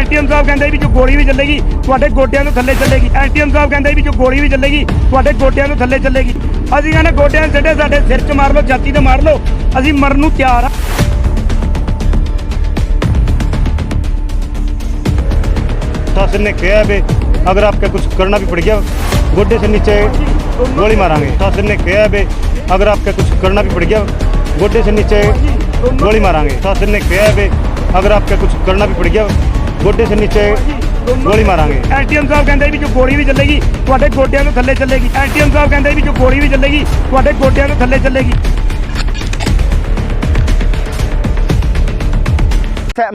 SDM ਸਾਹਿਬ ਕਹਿੰਦੇ ਵੀ ਜੋ ਗੋਲੀ ਵੀ ਚੱਲੇਗੀ ਤੁਹਾਡੇ ਗੋਡਿਆਂ ਤੋਂ ਥੱਲੇ ਚੱਲੇਗੀ। ਐਸਡੀਐਮ ਸਾਹਿਬ ਕਹਿੰਦੇ ਵੀ ਜੋ ਗੋਲੀ ਵੀ ਚੱਲੇਗੀ ਤੁਹਾਡੇ ਗੋਡਿਆਂ ਤੋਂ ਥੱਲੇ ਚੱਲੇਗੀ। ਅਸੀਂ ਕਹਿੰਦੇ ਗੋਡਿਆਂ ਸਿੱਧੇ ਸਾਡੇ ਸਿਰ 'ਚ ਮਾਰ ਲਓ, ਛਾਤੀ ਤੇ ਮਾਰ ਲਓ, ਅਸੀਂ ਮਰਨ ਨੂੰ ਤਿਆਰ ਆ। शासन ने कहा है अगर आपका कुछ करना भी पड़ गया गोड्डे से नीचे गोली मारेंगे। शासन ने कहा है अगर आपका कुछ करना भी पड़ गया गोड्डे से नीचे गोली मारेंगे। शासन ने कहा है अगर आपका कुछ करना भी पड़ गया गोड्डे से नीचे गोली मारेंगे। ਐਸਡੀਐਮ ਸਾਹਿਬ ਕਹਿੰਦੇ ਵੀ ਜੋ ਗੋਲੀ ਵੀ ਚੱਲੇਗੀ ਤੁਹਾਡੇ ਗੋਡਿਆਂ ਤੋਂ ਥੱਲੇ ਚੱਲੇਗੀ। ਐਸਡੀਐਮ ਸਾਹਿਬ ਕਹਿੰਦੇ ਵੀ ਜੋ ਗੋਲੀ ਵੀ ਚੱਲੇਗੀ ਤੁਹਾਡੇ ਗੋਡਿਆਂ ਤੋਂ ਥੱਲੇ ਚੱਲੇਗੀ।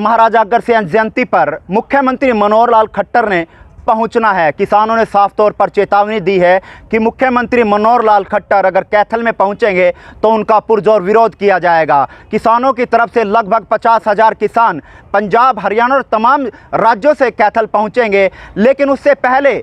महाराजा अग्रसेन जयंती पर मुख्यमंत्री मनोहर लाल खट्टर ने पहुंचना है। किसानों ने साफ तौर पर चेतावनी दी है कि मुख्यमंत्री मनोहर लाल खट्टर अगर कैथल में पहुंचेंगे तो उनका पुरजोर विरोध किया जाएगा। किसानों की तरफ से लगभग 50,000 किसान पंजाब, हरियाणा और तमाम राज्यों से कैथल पहुंचेंगे, लेकिन उससे पहले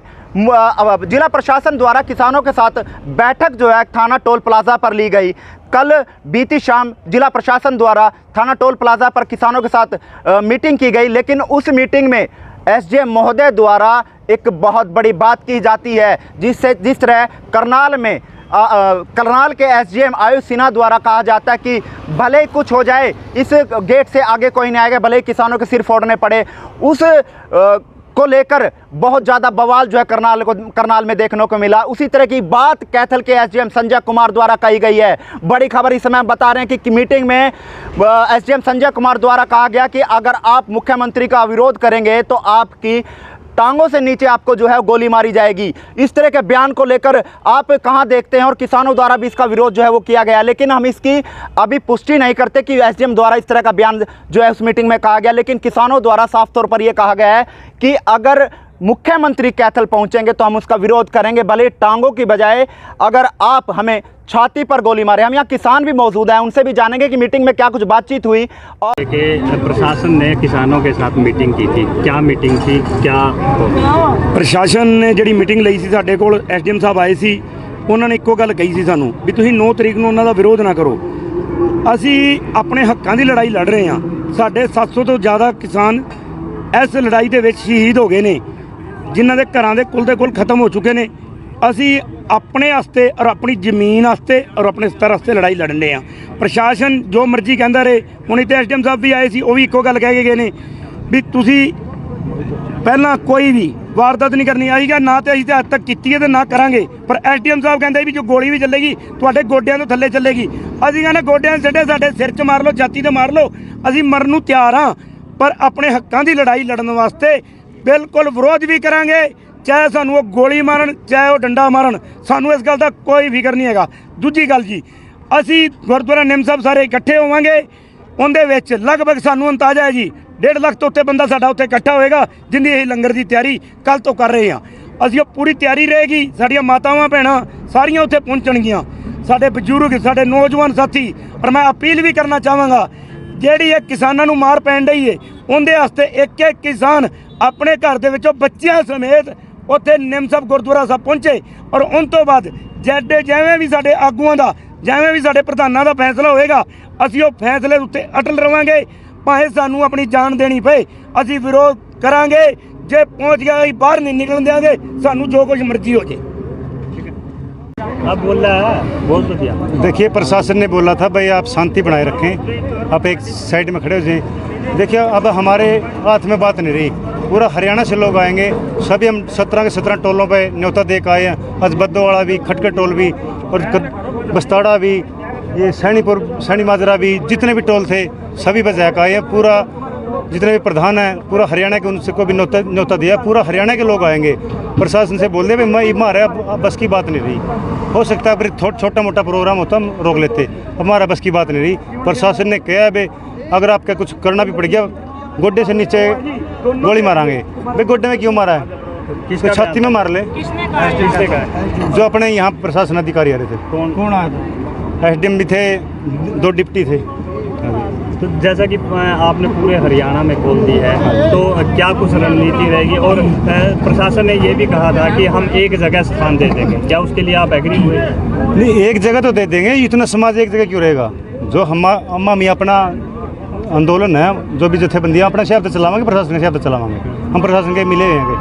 जिला प्रशासन द्वारा किसानों के साथ बैठक जो है थाना टोल प्लाजा पर ली गई। कल बीती शाम जिला प्रशासन द्वारा थाना टोल प्लाजा पर किसानों के साथ मीटिंग की गई, लेकिन उस मीटिंग में एसडीएम महोदय द्वारा एक बहुत बड़ी बात की जाती है, जिस तरह करनाल में करनाल के एसडीएम आयुष सिन्हा द्वारा कहा जाता है कि भले ही कुछ हो जाए इस गेट से आगे कोई नहीं आएगा, भले ही किसानों के सिर फोड़ने पड़े। उस को लेकर बहुत ज़्यादा बवाल जो है करनाल में देखने को मिला। उसी तरह की बात कैथल के एसडीएम संजय कुमार द्वारा कही गई है। बड़ी खबर इस समय बता रहे हैं कि मीटिंग में एसडीएम संजय कुमार द्वारा कहा गया कि अगर आप मुख्यमंत्री का विरोध करेंगे तो आपकी टांगों से नीचे आपको जो है गोली मारी जाएगी। इस तरह के बयान को लेकर आप कहां देखते हैं, और किसानों द्वारा भी इसका विरोध जो है वो किया गया, लेकिन हम इसकी अभी पुष्टि नहीं करते कि एसडीएम द्वारा इस तरह का बयान जो है उस मीटिंग में कहा गया। लेकिन किसानों द्वारा साफ तौर पर यह कहा गया है कि अगर मुख्यमंत्री कैथल पहुंचेंगे तो हम उसका विरोध करेंगे, भले टांगों की बजाय अगर आप हमें छाती पर गोली मारे। हम यहाँ किसान भी मौजूद हैं, उनसे भी जानेंगे कि मीटिंग में क्या कुछ बातचीत हुई। और प्रशासन ने किसानों के साथ मीटिंग की थी, क्या मीटिंग थी, क्या प्रशासन ने जी मीटिंग ली सी, साडे कोल एसडीएम साहब आए सी, उन्होंने एको गल कही सी सानू भी तुसीं 9 तरीक नूं उन्हां दा विरोध ना करो। असीं अपने हक्कां दी लड़ाई लड़ रहे हैं। साडे 700 तो ज़्यादा किसान इस लड़ाई दे विच शहीद हो गए ने, जिन्हां दे घरां दे कुल खत्म हो चुके ने। असी अपने वास्ते और अपनी जमीन वास्ते और अपने स्तर वास्ते लड़ाई लड़ने आ। प्रशासन जो मर्जी कहता रहे, हुण इत्थे एसडीएम साहब भी आए सी, वो भी इक्को गल कह के गए ने भी तुसी पहला कोई भी वारदात नहीं करनी। असीं कहा ना तो असीं अज तक कीती है ते ना करांगे, पर एसडीएम साहब कहते भी जो गोली भी चलेगी तुहाडे गोड्डियां तो थल्ले चलेगी। असीं कहने गोड्डियां सिੱਧੇ साडे सिर 'ਚ मार लो, छाती ते मार लो, असीं मरन नूं तैयार हाँ, पर अपने हक्कां दी लड़ाई लड़न वास्ते बिल्कुल विरोध भी करांगे, चाहे सानू वो गोली मारन चाहे वो डंडा मारन, सानू इस गल का कोई फिक्र नहीं है। दूजी गल जी, असी गुरुद्वारा निम साहब सारे इकट्ठे होवांगे, उहदे विच लगभग सानू अंदाजा है जी 1.5 लाख तो उत्ते बंदा साडा उत्ते इकट्ठा होएगा, जिंदी असीं लंगर की तैयारी कल तो कर रहे हैं। असीं पूरी तैयारी रहेगी, साडियां मातावां भैणां सारियां उत्थे पहुंचणगीਆਂ, साडे बजुर्ग साडे नौजवान साथी। और मैं अपील भी करना चाहांगा, जिहड़ी ये किसानां नूं मार पैण डई है उहदे वास्ते एक एक किसान अपने घर दे विचों बच्चियां समेत उत्थे निम साहब गुरुद्वारा साहब पहुंचे, और उन तो बाद जिवें भी साडे आगूआं दा जिवें भी साडे प्रधानां दा फैसला होएगा असीं उह फैसले उत्ते अटल रवांगे, भावें सानू अपनी जान देनी पए, असीं विरोध करांगे। जे पहुंच गया असीं बाहर नहीं निकलन देंगे, सानू जो कुछ मर्जी हो जाए। अब बोल रहा है, बोल तो दिया। देखिए प्रशासन ने बोला था भाई आप शांति बनाए रखें, आप एक साइड में खड़े हो जाएं। देखिए अब हमारे हाथ में बात नहीं रही, पूरा हरियाणा से लोग आएंगे, सभी हम 17 के 17 टोलों पे न्योता दे के आए हैं। अजबद्दोवाड़ा भी, खटखट टोल भी और बस्ताड़ा भी, ये सैनी माजरा भी, जितने भी टोल थे सभी बजा के आए हैं। पूरा जितने भी प्रधान हैं पूरा हरियाणा के, उनसे को भी न्योता दिया, पूरा हरियाणा के लोग आएंगे। प्रशासन से बोल दे भाई हमारे बस की बात नहीं रही, हो सकता है फिर छोटा मोटा प्रोग्राम होता हम रोक लेते, हमारा बस की बात नहीं रही। प्रशासन ने कहा है भाई अगर आपका कुछ करना भी पड़ गया गोड्डे से नीचे गोली मारेंगे। भाई गोड्डे में क्यों मारा है, किसको छाती में मार ले, जो अपने यहाँ प्रशासन अधिकारी आ रहे थे। कौन आया था? एसडीएम भी थे, 2 डिप्टी थे। तो जैसा कि आपने पूरे हरियाणा में खोल दी है, तो क्या कुछ रणनीति रहेगी? और प्रशासन ने ये भी कहा था कि हम एक जगह स्थान दे देंगे, क्या उसके लिए आप एग्री हुए? नहीं, एक जगह तो दे देंगे, इतना समाज एक जगह क्यों रहेगा? जो हम अपना अंदोलन है, जो भी जथेबंदियाँ अपने हिसाब से चलावांगे, प्रशासन के हिसाब से चलावांगे। हम प्रशासन के मिले हैं,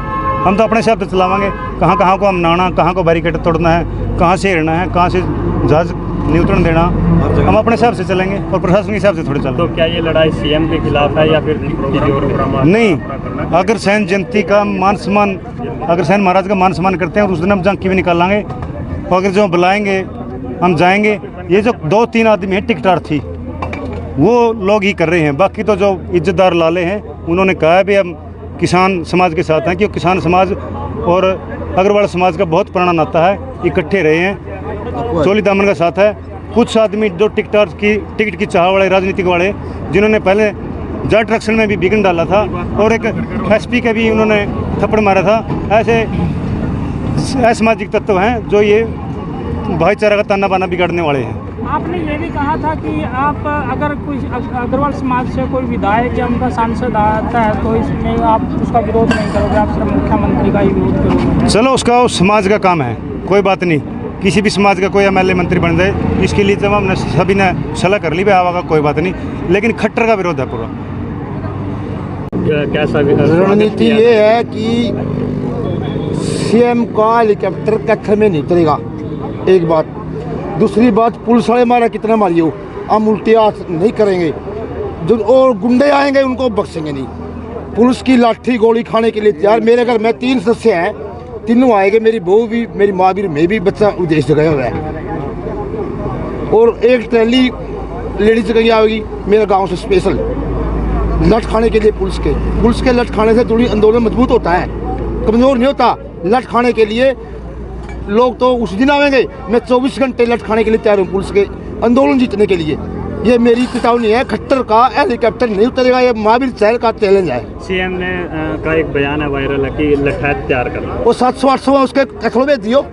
हम तो अपने हिसाब से चलावांगे। कहाँ कहाँ को हमनाना, कहाँ को बैरिकेड तोड़ना है, कहाँ से हिरना है, कहाँ से जहाज नहीं उतरने देना, हम अपने हिसाब से चलेंगे और प्रशासन के हिसाब से थोड़े चलेंगे। तो क्या ये लड़ाई सीएम के खिलाफ है या फिर किसी और? नहीं, अगर सैन जयंती का मान सम्मान, अगर सैन महाराज का मान सम्मान करते हैं और उस दिन हम झांकी भी निकालेंगे, और अगर जो बुलाएंगे हम जाएंगे। ये जो 2-3 आदमी हैं टिकटार्थी, वो लोग ही कर रहे हैं। बाकी तो जो इज्जतदार लाले हैं उन्होंने कहा है भी हम किसान समाज के साथ हैं, क्योंकि किसान समाज और अग्रवाल समाज का बहुत पुराना नाता है, इकट्ठे रहे हैं, चोली दामन का साथ है। कुछ आदमी जो टिकट की चाह वाले राजनीतिक वाले, जिन्होंने पहले जाट आरक्षण में भी विघ्न डाला था और एक एसपी के भी उन्होंने थप्पड़ मारा था, ऐसे असामाजिक तत्व हैं जो ये भाईचारा का ताना बाना बिगाड़ने वाले हैं। आपने ये भी कहा था कि आप अगर कोई अग्रवाल समाज से कोई विधायक या उनका सांसद आता है तो इसमें आप उसका विरोध नहीं करोगे, आप सिर्फ मुख्यमंत्री का ही विरोध करोगे? चलो, उसका उस समाज का काम है, कोई बात नहीं। किसी भी समाज का कोई एमएलए मंत्री बन जाए, इसके लिए जब हमने सभी ने सलाह कर ली भी आवागा, कोई बात नहीं, लेकिन खट्टर का विरोध है पूरा। कैसा रणनीति ये है कि सीएम का हेलीकॉप्टर कैथल में नहीं उतरेगा, एक बात। दूसरी बात, पुलिस वाले मारा कितना मारियो, हम उल्टे हाथ नहीं करेंगे। जो और गुंडे आएंगे उनको बख्शेंगे नहीं। पुलिस की लाठी गोली खाने के लिए तैयार। मेरे घर में 3 सदस्य हैं, तीनों आएंगे, मेरी बहू भी, मेरी माँ भी, मैं भी, बच्चा उद्देश्य गया हुआ है। और एक ट्रैली लेडीज की आएगी मेरे गांव से स्पेशल लठ खाने के लिए। पुलिस के लठ खाने से थोड़ी आंदोलन मजबूत होता है, कमज़ोर नहीं होता। लठ खाने के लिए लोग तो उस दिन आएंगे, मैं 24 घंटे लठ खाने के लिए तैयार हूँ पुलिस के आंदोलन जीतने के लिए। ये मेरी चेतावनी है, खट्टर का हेलीकॉप्टर नहीं उतरेगा, ये महावीर शहर का चैलेंज है। सीएम ने का एक बयान है वायरल है कि लठात तैयार करना, वो 700-800 उसके कथलों में दियो,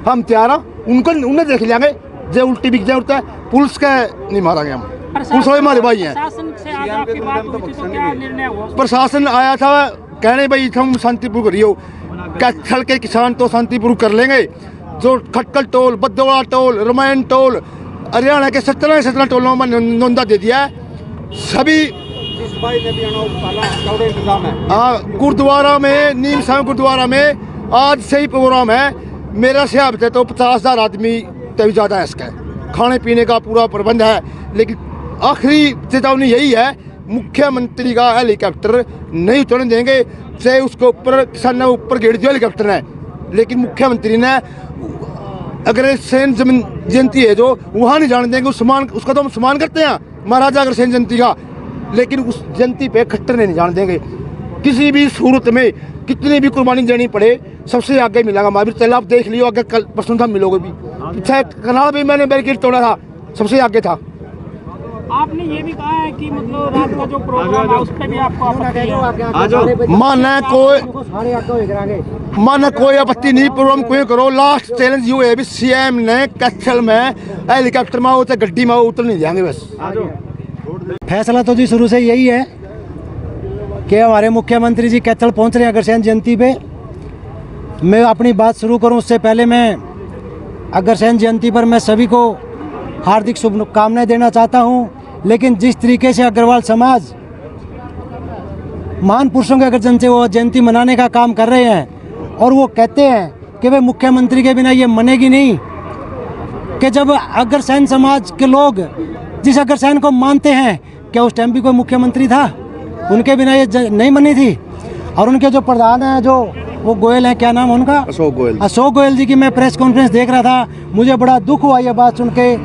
हम तैयार हैं। उन्हें देख लेंगे जो उल्टी बिक जाए उठता है, पुलिस के नहीं मारेंगे हम। पुलिस वाले हमारे भाई हैं। प्रशासन आया था कहने भाई हम शांतिपूर्वक करियो, कैथल के किसान तो शांतिपूर्वक कर लेंगे। जो Khatkal toll, Baddowara toll, Ramayan toll, Haryana के 17 टोलों में नोंदा दे दिया है। सभी गुरुद्वारा में, नीम साहब गुरुद्वारा में आज से ही प्रोग्राम है। मेरा हिसाब से तो 50,000 आदमी तभी ज़्यादा है इसका। खाने पीने का पूरा प्रबंध है, लेकिन आखिरी चेतावनी यही है, मुख्यमंत्री का हेलीकॉप्टर नहीं उतरने देंगे। से उसके ऊपर किसान ने ऊपर गेड़ दिया हेलीकॉप्टर ने, लेकिन मुख्यमंत्री ने अगर सैन जयंती है जो वहाँ नहीं जाने देंगे। उसका तो हम सम्मान करते हैं महाराजा अग्रसेन जयंती का, लेकिन उस जयंती पे खट्टर नहीं जाने देंगे। किसी भी सूरत में कितनी भी कुर्बानी देनी पड़े, सबसे आगे मिलेगा महावीर। चलो आप देख लियो, अगर कल परसों था मिलोगे भी। पीछे कनाल भी मैंने बैरिकेड तोड़ा था, सबसे आगे था। आपने ये भी कहा है कि मतलब रात का जो प्रोग्राम है उस पर भी आपको आपत्ति है? माने कोई आपत्ति नहीं, प्रोग्राम कोई करो। लास्ट चैलेंज ये है भी सीएम ने कैथल में हेलीकॉप्टर में उतर, गड्डी में उतर नहीं जाएंगे। बस फैसला तो जी शुरू से यही है कि हमारे मुख्यमंत्री जी कैथल पहुंच रहे हैं अग्रसेन जयंती पे। मैं अपनी बात शुरू करूं उससे पहले मैं अग्रसेन जयंती पर मैं सभी को हार्दिक शुभकामनाएं देना चाहता हूं। लेकिन जिस तरीके से अग्रवाल समाज महान पुरुषों के अग्रजन से वो जयंती मनाने का काम कर रहे हैं और वो कहते हैं कि भाई मुख्यमंत्री के बिना ये मनेगी नहीं, कि जब अग्रसेन समाज के लोग जिस अग्रसेन को मानते हैं, क्या उस टाइम भी कोई मुख्यमंत्री था? उनके बिना ये नहीं मनी थी। और उनके जो प्रधान हैं, जो वो गोयल हैं, क्या नाम है उनका? अशोक गोयल जी की मैं प्रेस कॉन्फ्रेंस देख रहा था, मुझे बड़ा दुख हुआ ये बात सुन के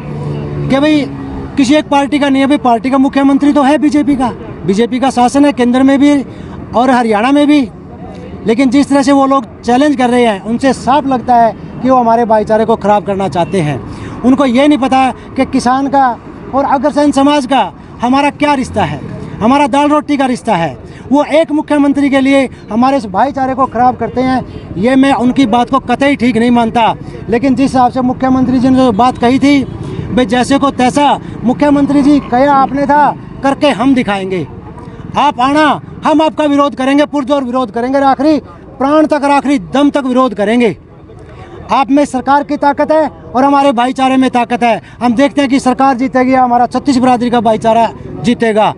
कि भाई किसी एक पार्टी का नहीं है। भाई पार्टी का मुख्यमंत्री तो है बीजेपी का शासन है केंद्र में भी और हरियाणा में भी, लेकिन जिस तरह से वो लोग चैलेंज कर रहे हैं उनसे साफ लगता है कि वो हमारे भाईचारे को ख़राब करना चाहते हैं। उनको ये नहीं पता कि किसान का और अग्रसेन समाज का हमारा क्या रिश्ता है, हमारा दाल रोटी का रिश्ता है। वो एक मुख्यमंत्री के लिए हमारे इस भाईचारे को ख़राब करते हैं, ये मैं उनकी बात को कतई ठीक नहीं मानता। लेकिन जिस हिसाब से मुख्यमंत्री जी ने जो बात कही थी, भाई जैसे को तैसा, मुख्यमंत्री जी कहा आपने था, करके हम दिखाएंगे। आप आना, हम आपका विरोध करेंगे, पुरजोर विरोध करेंगे, आखिरी प्राण तक और आखिरी दम तक विरोध करेंगे। आप में सरकार की ताकत है और हमारे भाईचारे में ताकत है। हम देखते हैं कि सरकार जीतेगी, हमारा 36 बिरादरी का भाईचारा जीतेगा।